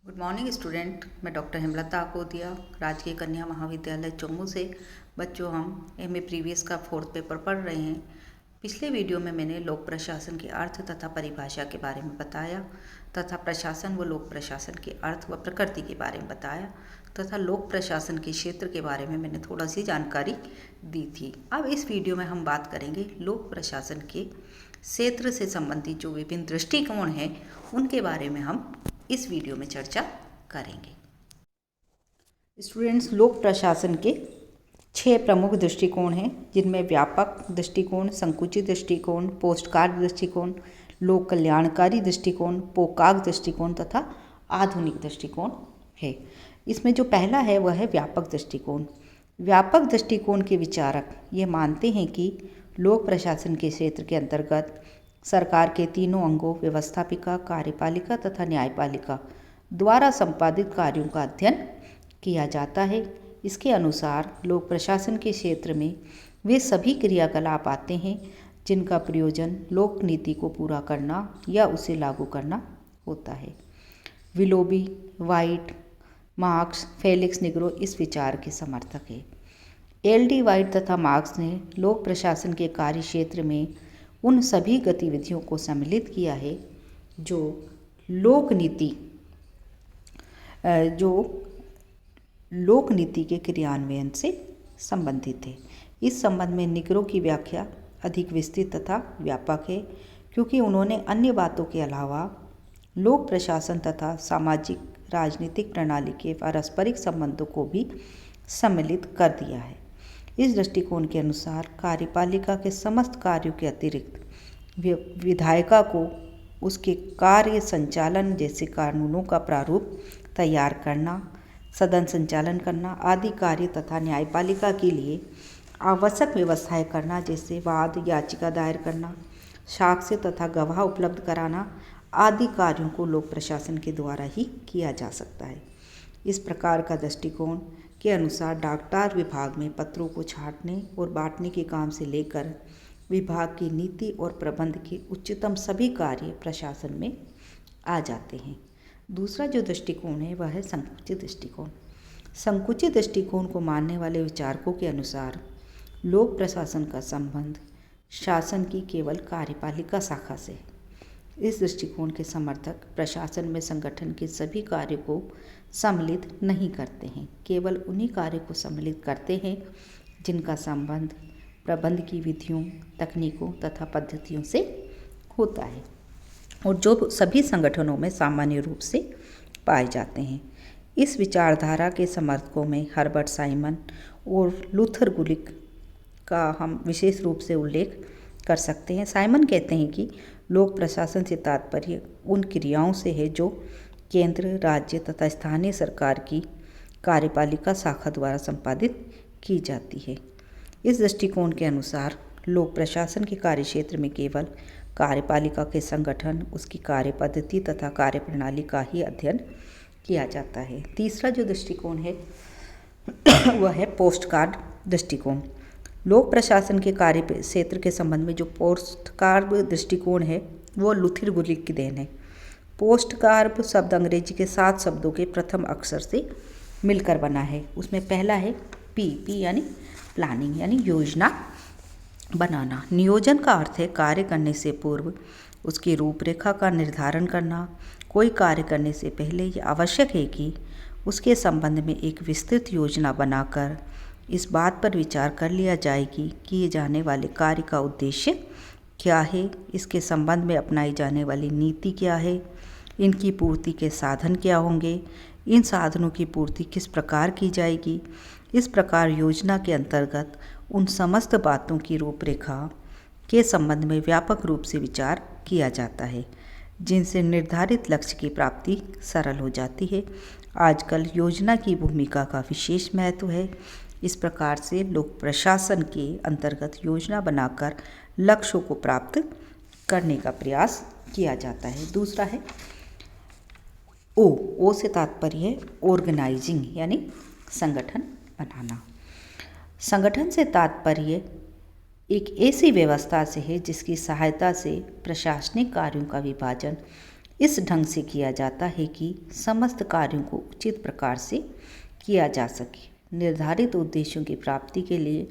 Good morning student. मैं doctor Hemlata Akodiya, राजकीय कन्या महाविद्यालय जम्मू से। बच्चों, हम एमए प्रीवियस का 4th पेपर पढ़ रहे हैं। पिछले वीडियो में मैंने लोक प्रशासन के अर्थ तथा परिभाषा के बारे में बताया तथा प्रशासन व लोक प्रशासन के अर्थ व प्रकृति के बारे में बताया तथा लोक प्रशासन के क्षेत्र के बारे में मैंने थोड़ा सी जानकारी दी थी। अब इस वीडियो में हम बात करेंगे लोक प्रशासन के क्षेत्र से संबंधित जो विभिन्न दृष्टिकोण हैं उनके बारे में हम इस वीडियो में चर्चा करेंगे। स्टूडेंट्स, लोक प्रशासन के 6 प्रमुख दृष्टिकोण हैं, जिनमें व्यापक दृष्टिकोण, संकुचित दृष्टिकोण, पोस्टकार्ड दृष्टिकोण, लोक कल्याणकारी दृष्टिकोण, पोकाक दृष्टिकोण तथा आधुनिक दृष्टिकोण है। इसमें जो पहला है वह है व्यापक दृष्टिकोण। व्यापक दृष्टिकोण के विचारक ये मानते हैं कि लोक प्रशासन के क्षेत्र के अंतर्गत सरकार के तीनों अंगों व्यवस्थापिका, कार्यपालिका तथा न्यायपालिका द्वारा संपादित कार्यों का अध्ययन किया जाता है। इसके अनुसार लोक प्रशासन के क्षेत्र में वे सभी क्रियाकलाप आते हैं जिनका प्रयोजन लोक नीति को पूरा करना या उसे लागू करना होता है। Willoughby, white, marks, Felix Negro इस विचार के समर्थक है। एल.डी. वाइट तथा मार्क्स ने लोक प्रशासन के कार्य क्षेत्र में उन सभी गतिविधियों को सम्मिलित किया है जो लोक नीति के क्रियान्वयन से संबंधित है। इस संबंध में निग्रो की व्याख्या अधिक विस्तृत तथा व्यापक है, क्योंकि उन्होंने अन्य बातों के अलावा लोक प्रशासन तथा सामाजिक राजनीतिक प्रणाली के पारस्परिक संबंधों को भी सम्मिलित कर दिया है। इस दृष्टिकोण के अनुसार कार्यपालिका के समस्त कार्यों के अतिरिक्त विधायिका को उसके कार्य संचालन जैसे कानूनों का प्रारूप तैयार करना, सदन संचालन करना आदि कार्य तथा न्यायपालिका के लिए आवश्यक व्यवस्थाएं करना जैसे वाद याचिका दायर करना, साक्ष्य तथा गवाह उपलब्ध कराना आदि कार्यों को लोक प्रशासन के द्वारा ही किया जा सकता है। इस प्रकार का दृष्टिकोण के अनुसार डाकटार विभाग में पत्रों को छांटने और बांटने के काम से लेकर विभाग की नीति और प्रबंध के उच्चतम सभी कार्य प्रशासन में आ जाते हैं। दूसरा जो दृष्टिकोण है वह है संकुचित दृष्टिकोण। संकुचित दृष्टिकोण को मानने वाले विचारकों के अनुसार लोक प्रशासन का संबंध शासन की केवल कार्यपालिका शाखा से है। इस दृष्टिकोण के समर्थक प्रशासन में संगठन के सभी कार्यों को सम्मिलित नहीं करते हैं, केवल उन्हीं कार्यों को सम्मिलित करते हैं जिनका संबंध प्रबंध की विधियों, तकनीकों तथा पद्धतियों से होता है और जो सभी संगठनों में सामान्य रूप से पाए जाते हैं। इस विचारधारा के समर्थकों में हर्बर्ट साइमन और लूथर गुलिक का हम विशेष रूप से उल्लेख कर सकते हैं। साइमन कहते हैं कि लोक प्रशासन से तात्पर्य उन क्रियाओं से है जो केंद्र, राज्य तथा स्थानीय सरकार की कार्यपालिका शाखा द्वारा संपादित की जाती है। इस दृष्टिकोण के अनुसार लोक प्रशासन के कार्यक्षेत्र में केवल कार्यपालिका के संगठन, उसकी कार्य पद्धति तथा कार्यप्रणाली का ही अध्ययन किया जाता है। तीसरा जो दृष्टिकोण है वह है पोस्टकार्ड दृष्टिकोण। लोक प्रशासन के कार्य क्षेत्र के संबंध में जो पोस्टकार्ड दृष्टिकोण है वो लूथर गुलिक की देन है। पोस्टकार्ड शब्द अंग्रेजी के 7 शब्दों के प्रथम अक्षर से मिलकर बना है। उसमें पहला है पी यानी प्लानिंग यानी योजना बनाना। नियोजन का अर्थ है कार्य करने से पूर्व उसकी रूपरेखा का निर्धारण करना। कोई कार्य करने से पहले ये आवश्यक है कि उसके संबंध में एक विस्तृत योजना बनाकर इस बात पर विचार कर लिया जाए कि किए जाने वाले कार्य का उद्देश्य क्या है, इसके संबंध में अपनाई जाने वाली नीति क्या है, इनकी पूर्ति के साधन क्या होंगे, इन साधनों की पूर्ति किस प्रकार की जाएगी। इस प्रकार योजना के अंतर्गत उन समस्त बातों की रूपरेखा के संबंध में व्यापक रूप से विचार किया जाता है, जिनसे निर्धारित लक्ष्य की प्राप्ति सरल हो जाती है। आजकल योजना की भूमिका का विशेष महत्व है। इस प्रकार से लोक प्रशासन के अंतर्गत योजना बनाकर लक्ष्यों को प्राप्त करने का प्रयास किया जाता है। दूसरा है ओ से तात्पर्य है ऑर्गेनाइजिंग यानी संगठन बनाना। संगठन से तात्पर्य एक ऐसी व्यवस्था से है जिसकी सहायता से प्रशासनिक कार्यों का विभाजन इस ढंग से किया जाता है कि समस्त कार्यों को उचित प्रकार से किया जा सके। निर्धारित उद्देश्यों की प्राप्ति के लिए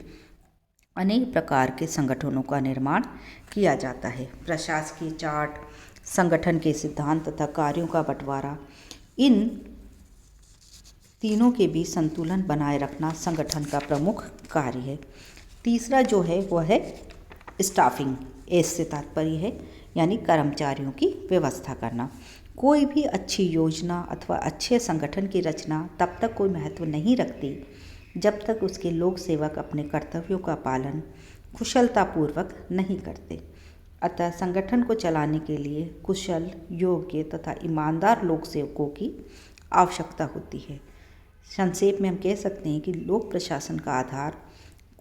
अनेक प्रकार के संगठनों का निर्माण किया जाता है। प्रशासकीय चार्ट, संगठन के सिद्धांत तथा कार्यों का बंटवारा, इन तीनों के बीच संतुलन बनाए रखना संगठन का प्रमुख कार्य है। तीसरा जो है वह है स्टाफिंग। एस से तात्पर्य है यानी कर्मचारियों की व्यवस्था करना। कोई भी अच्छी योजना अथवा अच्छे संगठन की रचना तब तक कोई महत्व नहीं रखती जब तक उसके लोक सेवक अपने कर्तव्यों का पालन कुशलतापूर्वक नहीं करते। अतः संगठन को चलाने के लिए कुशल, योग्य तथा ईमानदार लोक सेवकों की आवश्यकता होती है। संक्षेप में हम कह सकते हैं कि लोक प्रशासन का आधार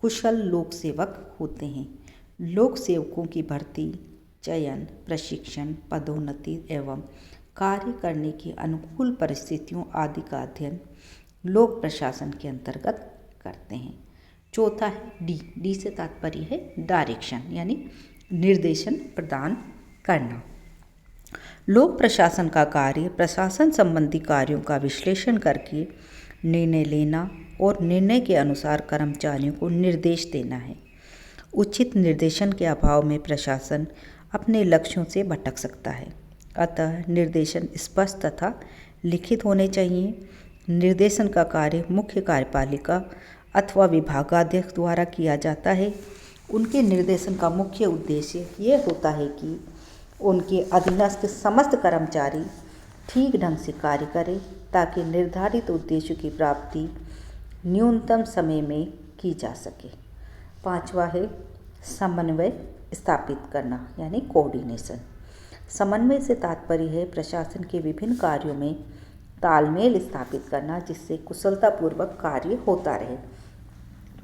कुशल लोक सेवक होते हैं। लोक सेवकों की भर्ती, चयन, प्रशिक्षण, पदोन्नति एवं कार्य करने की अनुकूल परिस्थितियों आदि का अध्ययन लोक प्रशासन के अंतर्गत करते हैं। चौथा है डी। डी से तात्पर्य है डायरेक्शन यानी निर्देशन प्रदान करना। लोक प्रशासन का कार्य प्रशासन संबंधी कार्यों का विश्लेषण करके निर्णय लेना और निर्णय के अनुसार कर्मचारियों को निर्देश देना है। उचित निर्देशन के अभाव में प्रशासन अपने लक्ष्यों से भटक सकता है। अतः निर्देशन स्पष्ट तथा लिखित होने चाहिए। निर्देशन का कार्य मुख्य कार्यपालिका अथवा विभागाध्यक्ष द्वारा किया जाता है। उनके निर्देशन का मुख्य उद्देश्य ये होता है कि उनके अधीनस्थ समस्त कर्मचारी ठीक ढंग से कार्य करें ताकि निर्धारित उद्देश्यों की प्राप्ति न्यूनतम समय में की जा सके। पांचवा है समन्वय स्थापित करना यानी कोऑर्डिनेशन। समन्वय से तात्पर्य है प्रशासन के विभिन्न कार्यों में तालमेल स्थापित करना जिससे कुशलतापूर्वक कार्य होता रहे।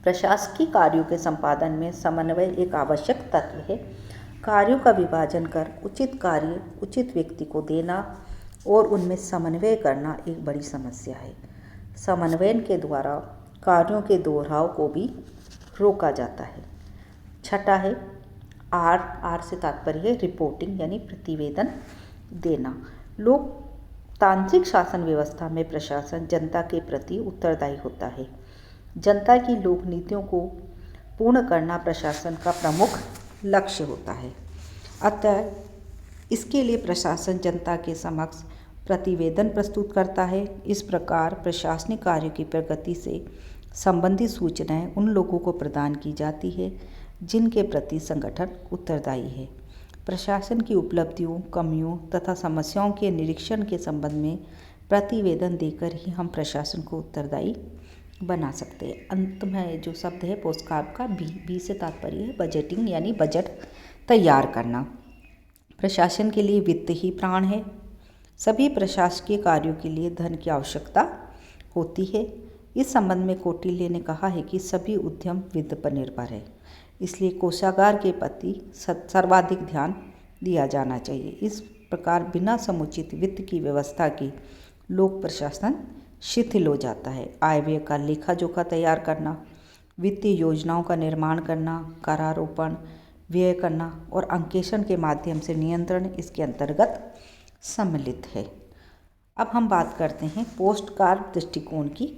प्रशासकीय कार्यों के संपादन में समन्वय एक आवश्यक तत्व है। कार्यों का विभाजन कर उचित कार्य उचित व्यक्ति को देना और उनमें समन्वय करना एक बड़ी समस्या है। समन्वयन के द्वारा कार्यों के दोहराव को भी रोका जाता है। छठा है आर। आर से तात्पर्य है रिपोर्टिंग यानी प्रतिवेदन देना। लोकतांत्रिक शासन व्यवस्था में प्रशासन जनता के प्रति उत्तरदायी होता है। जनता की लोक नीतियों को पूर्ण करना प्रशासन का प्रमुख लक्ष्य होता है। अतः इसके लिए प्रशासन जनता के समक्ष प्रतिवेदन प्रस्तुत करता है। इस प्रकार प्रशासनिक कार्यों की प्रगति से संबंधित सूचनाएं उन लोगों को प्रदान की जाती है जिनके प्रति संगठन उत्तरदायी है। प्रशासन की उपलब्धियों, कमियों तथा समस्याओं के निरीक्षण के संबंध में प्रतिवेदन देकर ही हम प्रशासन को उत्तरदायी बना सकते हैं। अंत में जो शब्द है पोस्टकार्ड का बी। बी से तात्पर्य है बजटिंग यानी बजट तैयार करना। प्रशासन के लिए वित्त ही प्राण है। सभी प्रशासकीय कार्यों के लिए धन की आवश्यकता होती है। इस संबंध में कौटिल्य ने कहा है कि सभी उद्यम वित्त पर निर्भर है, इसलिए कोषागार के प्रति सर्वाधिक ध्यान दिया जाना चाहिए। इस प्रकार बिना समुचित वित्त की व्यवस्था की लोक प्रशासन शिथिल हो जाता है। आय व्यय का लेखा जोखा तैयार करना, वित्तीय योजनाओं का निर्माण करना, करारोपण, व्यय करना और अंकेक्षण के माध्यम से नियंत्रण इसके अंतर्गत सम्मिलित है। अब हम बात करते हैं पोस्टकार्ड दृष्टिकोण की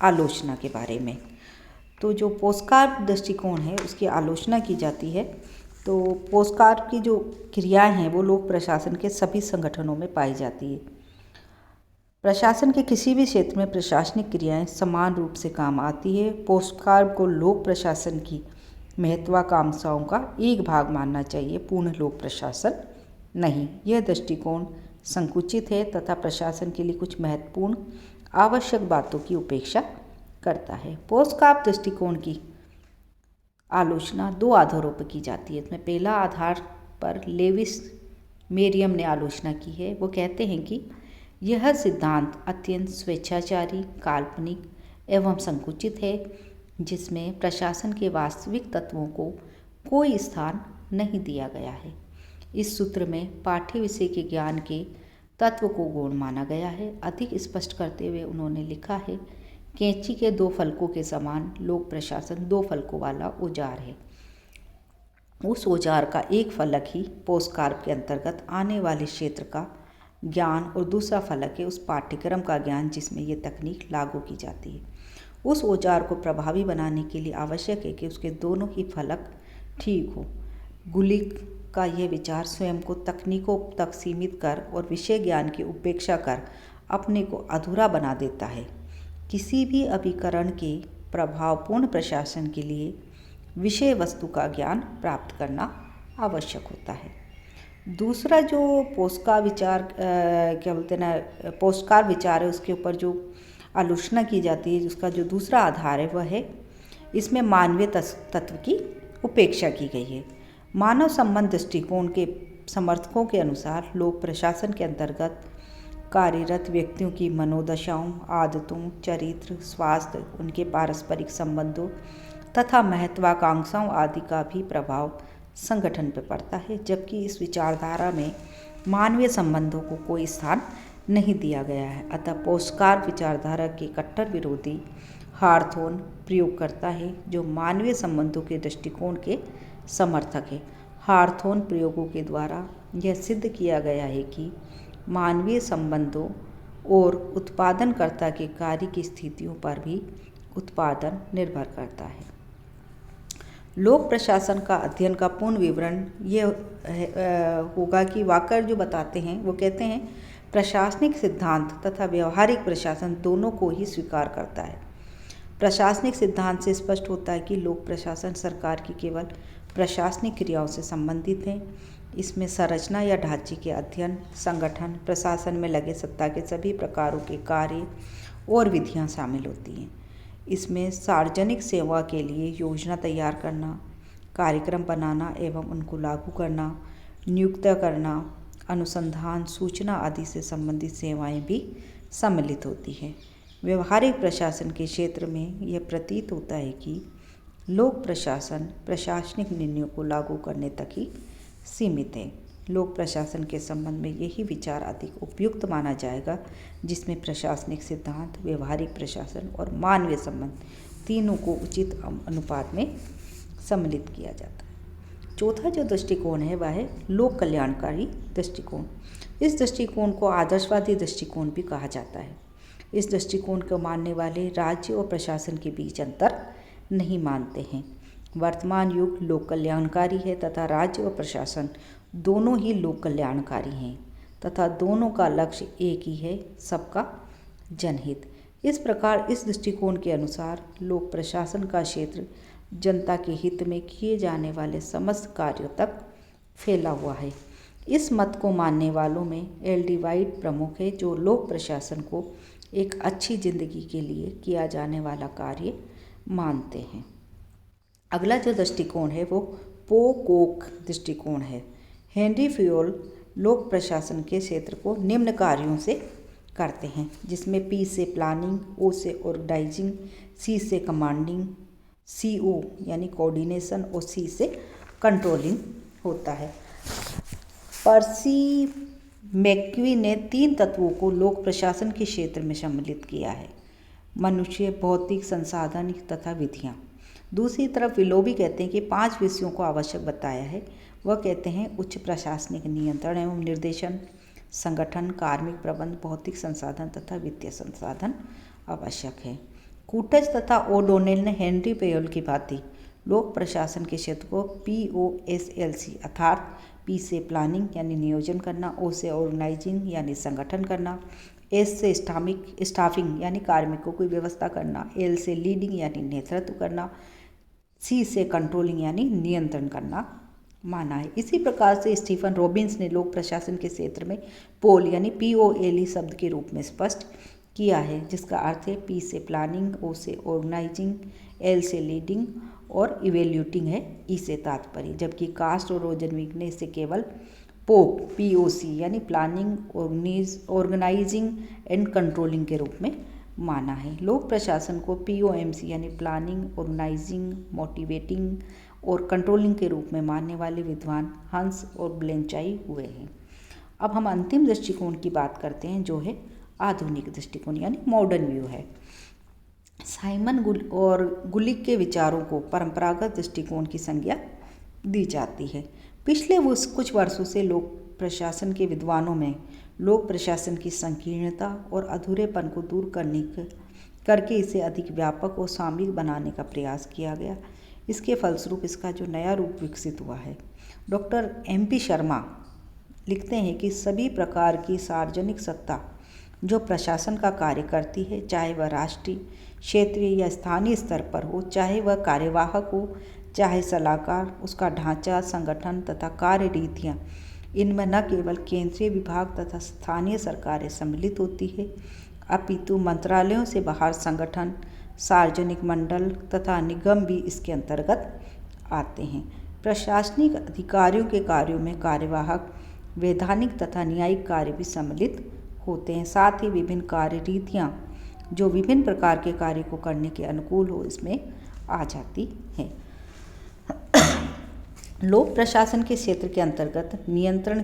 आलोचना के बारे में। तो जो पोस्टकार्ड दृष्टिकोण है उसकी आलोचना की जाती है। तो पोस्टकार्ड की जो क्रियाएं हैं वो लोक प्रशासन के सभी संगठनों में पाई जाती है। प्रशासन के किसी भी क्षेत्र में प्रशासनिक क्रियाएं समान रूप से काम आती है। पोस्टकार्ड को लोक प्रशासन की महत्वाकांक्षाओं का एक भाग मानना चाहिए, पूर्ण लोक प्रशासन नहीं। यह दृष्टिकोण संकुचित है तथा प्रशासन के लिए कुछ महत्वपूर्ण आवश्यक बातों की उपेक्षा करता है। पोस्टकार्ड दृष्टिकोण की आलोचना दो आधारों पर की जाती है। इसमें पहला आधार पर लेविस मेरियम ने आलोचना की है। वो कहते हैं कि यह सिद्धांत अत्यंत स्वेच्छाचारी, काल्पनिक एवं संकुचित है, जिसमें प्रशासन के वास्तविक तत्वों को कोई स्थान नहीं दिया गया है। इस सूत्र में पाठ्य विषय के ज्ञान के तत्व को गौण माना गया है। अधिक स्पष्ट करते हुए उन्होंने लिखा है, कैंची के दो फलकों के समान लोक प्रशासन दो फलकों वाला औजार है। उस औजार का एक फलक ही पोस्टकार्ड के अंतर्गत आने वाले क्षेत्र का ज्ञान और दूसरा फलक है उस पाठ्यक्रम का ज्ञान जिसमें ये तकनीक लागू की जाती है। उस औजार को प्रभावी बनाने के लिए आवश्यक है कि उसके दोनों ही फलक ठीक हो। गुलिक का यह विचार स्वयं को तकनीकों तक सीमित कर और विषय ज्ञान की उपेक्षा कर अपने को अधूरा बना देता है। किसी भी अभिकरण के प्रभावपूर्ण प्रशासन के लिए विषय वस्तु का ज्ञान प्राप्त करना आवश्यक होता है। दूसरा जो पोस्कार विचार पोस्कार विचार है, उसके ऊपर जो आलोचना की जाती है, उसका जो दूसरा आधार है वह है इसमें मानवीय तत्व की उपेक्षा की गई है। मानव संबंध दृष्टिकोण के समर्थकों के अनुसार लोक प्रशासन के अंतर्गत कार्यरत व्यक्तियों की मनोदशाओं, आदतों, चरित्र, स्वास्थ्य, उनके पारस्परिक संबंधों तथा महत्वाकांक्षाओं आदि का भी प्रभाव संगठन पर पड़ता है, जबकि इस विचारधारा में मानवीय संबंधों को कोई स्थान नहीं दिया गया है। अतः पोस्कार विचारधारा के कट्टर विरोधी हार्थोन प्रयोग करता है, जो मानवीय संबंधों के दृष्टिकोण के समर्थक है। हार्थोन प्रयोगों के द्वारा यह सिद्ध किया गया है कि मानवीय संबंधों और उत्पादनकर्ता के कार्य की स्थितियों पर भी उत्पादन निर्भर करता है। लोक प्रशासन का अध्ययन का पूर्ण विवरण ये होगा कि वाकर जो बताते हैं वो कहते हैं प्रशासनिक सिद्धांत तथा व्यवहारिक प्रशासन दोनों को ही स्वीकार करता है। प्रशासनिक सिद्धांत से स्पष्ट होता है कि लोक प्रशासन सरकार की केवल प्रशासनिक क्रियाओं से संबंधित है। इसमें संरचना या ढांचे के अध्ययन, संगठन, प्रशासन में लगे सत्ता के सभी प्रकारों के कार्य और विधियां शामिल होती हैं। इसमें सार्वजनिक सेवा के लिए योजना तैयार करना, कार्यक्रम बनाना एवं उनको लागू करना, नियुक्त करना, अनुसंधान, सूचना आदि से संबंधित सेवाएं भी सम्मिलित होती हैं। व्यवहारिक प्रशासन के क्षेत्र में यह प्रतीत होता है कि लोक प्रशासन प्रशासनिक निर्णयों को लागू करने तक ही सीमित है। लोक प्रशासन के संबंध में यही विचार अधिक उपयुक्त माना जाएगा, जिसमें प्रशासनिक सिद्धांत, व्यवहारिक प्रशासन और मानवीय संबंध तीनों को उचित अनुपात में सम्मिलित किया जाता है। चौथा जो दृष्टिकोण है वह है लोक कल्याणकारी दृष्टिकोण। इस दृष्टिकोण को आदर्शवादी दृष्टिकोण भी कहा जाता है। इस दृष्टिकोण को मानने वाले राज्य और प्रशासन के बीच अंतर नहीं मानते हैं। वर्तमान युग लोक कल्याणकारी है तथा राज्य और प्रशासन दोनों ही लोक कल्याणकारी हैं तथा दोनों का लक्ष्य एक ही है, सबका जनहित। इस प्रकार इस दृष्टिकोण के अनुसार लोक प्रशासन का क्षेत्र जनता के हित में किए जाने वाले समस्त कार्यों तक फैला हुआ है। इस मत को मानने वालों में एल.डी. वाइट प्रमुख है, जो लोक प्रशासन को एक अच्छी जिंदगी के लिए किया जाने वाला कार्य मानते हैं। अगला जो दृष्टिकोण है वो पोकोक दृष्टिकोण है। हेनरी फ्योल लोक प्रशासन के क्षेत्र को निम्न कार्यों से करते हैं, जिसमें पी से प्लानिंग, ओ से ऑर्गेनाइजिंग, सी से कमांडिंग, CO यानी कोऑर्डिनेशन और C से कंट्रोलिंग होता है। पर्सी मैक्वी ने 3 तत्वों को लोक प्रशासन के क्षेत्र में सम्मिलित किया है: मनुष्य, भौतिक संसाधन तथा विधियाँ। दूसरी तरफ विलोबी कहते हैं कि 5 विषयों को आवश्यक बताया है। वह कहते हैं उच्च प्रशासनिक नियंत्रण एवं निर्देशन, संगठन, कार्मिक प्रबंध, भौतिक संसाधन तथा वित्तीय संसाधन आवश्यक है। कूटज तथा ओडोनेल ने हेनरी फ्योल की भांति लोक प्रशासन के क्षेत्र को POSLC अर्थात P से प्लानिंग यानी नियोजन करना, O से ऑर्गेनाइजिंग यानी संगठन करना, S से स्टाफिंग यानी कार्मिकों की व्यवस्था करना, L से लीडिंग यानी नेतृत्व करना, C से कंट्रोलिंग यानी नियंत्रण करना माना है। इसी प्रकार से स्टीफन रॉबिन्स ने लोक प्रशासन के क्षेत्र में पोल यानी POLE शब्द के रूप में स्पष्ट किया है, जिसका अर्थ है P से प्लानिंग, O से ऑर्गेनाइजिंग, L से लीडिंग और इवेल्यूटिंग है E से तात्पर्य, जबकि कास्ट और रोजनविक ने इसे केवल POC यानी प्लानिंग, ऑर्गेनाइजिंग एंड कंट्रोलिंग के रूप में माना है। लोक प्रशासन को POMC यानी प्लानिंग, ऑर्गेनाइजिंग, मोटिवेटिंग और कंट्रोलिंग के रूप में मानने वाले विद्वान हंस और ब्लेंचाई हुए हैं। अब हम अंतिम दृष्टिकोण की बात करते हैं, जो है आधुनिक दृष्टिकोण यानी मॉडर्न व्यू है। साइमन और गुलिक के विचारों को परंपरागत दृष्टिकोण की संज्ञा दी जाती है। पिछले कुछ वर्षों से लोक प्रशासन के विद्वानों में लोक प्रशासन की संकीर्णता और अधूरेपन को दूर करके इसे अधिक व्यापक और सामयिक बनाने का प्रयास किया गया। इसके फलस्वरूप इसका जो नया रूप विकसित हुआ है। डॉक्टर MP शर्मा लिखते हैं कि सभी प्रकार की सार्वजनिक सत्ता जो प्रशासन का कार्य करती है, चाहे वह राष्ट्रीय, क्षेत्रीय या स्थानीय स्तर पर हो, चाहे वह कार्यवाहक हो, चाहे सलाहकार, उसका ढांचा, संगठन तथा कार्य रीतियाँ, इनमें न केवल केंद्रीय विभाग तथा स्थानीय सरकारें सम्मिलित होती है, अपितु मंत्रालयों से बाहर संगठन, सार्वजनिक मंडल तथा निगम भी इसके अंतर्गत आते हैं। प्रशासनिक अधिकारियों के कार्यों में कार्यवाहक, वैधानिक तथा न्यायिक कार्य भी सम्मिलित होते हैं। साथ ही विभिन्न कार्य रीतियाँ जो विभिन्न प्रकार के कार्य को करने के अनुकूल हो, इसमें आ जाती हैं। लोक प्रशासन के क्षेत्र के अंतर्गत नियंत्रण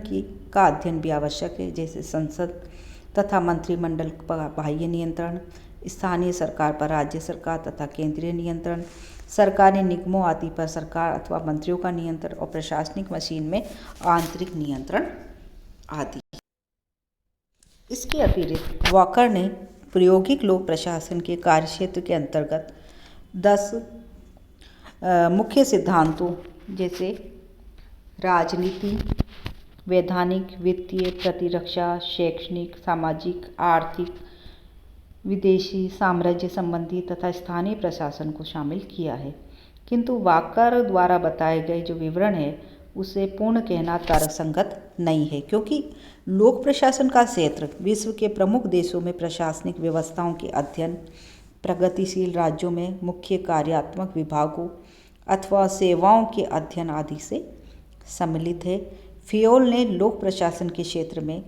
का अध्ययन भी आवश्यक है, जैसे संसद तथा मंत्रिमंडल पर बाह्य नियंत्रण, स्थानीय सरकार पर राज्य सरकार तथा केंद्रीय नियंत्रण, सरकारी निगमों आदि पर सरकार अथवा मंत्रियों का नियंत्रण और प्रशासनिक मशीन में आंतरिक नियंत्रण आदि। इसके अतिरिक्त वॉकर ने प्रायोगिक लोक प्रशासन के कार्यक्षेत्र के अंतर्गत 10 मुख्य सिद्धांतों जैसे राजनीति, वैधानिक, वित्तीय, प्रतिरक्षा, शैक्षणिक, सामाजिक, आर्थिक, विदेशी, साम्राज्य संबंधी तथा स्थानीय प्रशासन को शामिल किया है। किंतु वॉकर द्वारा बताए गए जो विवरण है उसे पूर्ण कहना तर्कसंगत नहीं है, क्योंकि लोक प्रशासन का क्षेत्र विश्व के प्रमुख देशों में प्रशासनिक व्यवस्थाओं के अध्ययन, प्रगतिशील राज्यों में मुख्य कार्यात्मक विभागों अथवा सेवाओं के अध्ययन आदि से सम्मिलित है। फियोल ने लोक प्रशासन के क्षेत्र में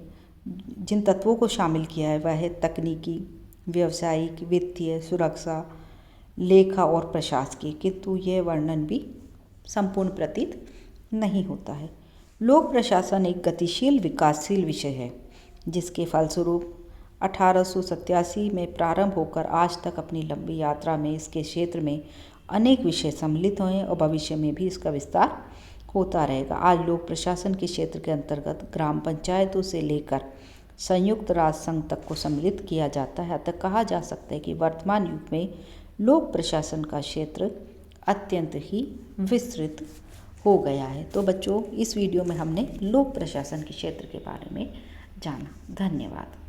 जिन तत्वों को शामिल किया है वह है तकनीकी, व्यावसायिक, वित्तीय, सुरक्षा, लेखा और प्रशासकीय, किंतु यह वर्णन भी संपूर्ण प्रतीत नहीं होता है। लोक प्रशासन एक गतिशील विकासशील विषय है, जिसके फलस्वरूप 1887 में प्रारंभ होकर आज तक अपनी लंबी यात्रा में इसके क्षेत्र में अनेक विषय सम्मिलित हुए और भविष्य में भी इसका विस्तार होता रहेगा। आज लोक प्रशासन के क्षेत्र के अंतर्गत ग्राम पंचायतों से लेकर संयुक्त राष्ट्र संघ तक को सम्मिलित किया जाता है। अतः कहा जा सकता है कि वर्तमान युग में लोक प्रशासन का क्षेत्र अत्यंत ही विस्तृत हो गया है। तो बच्चों, इस वीडियो में हमने लोक प्रशासन के क्षेत्र के बारे में जाना। धन्यवाद।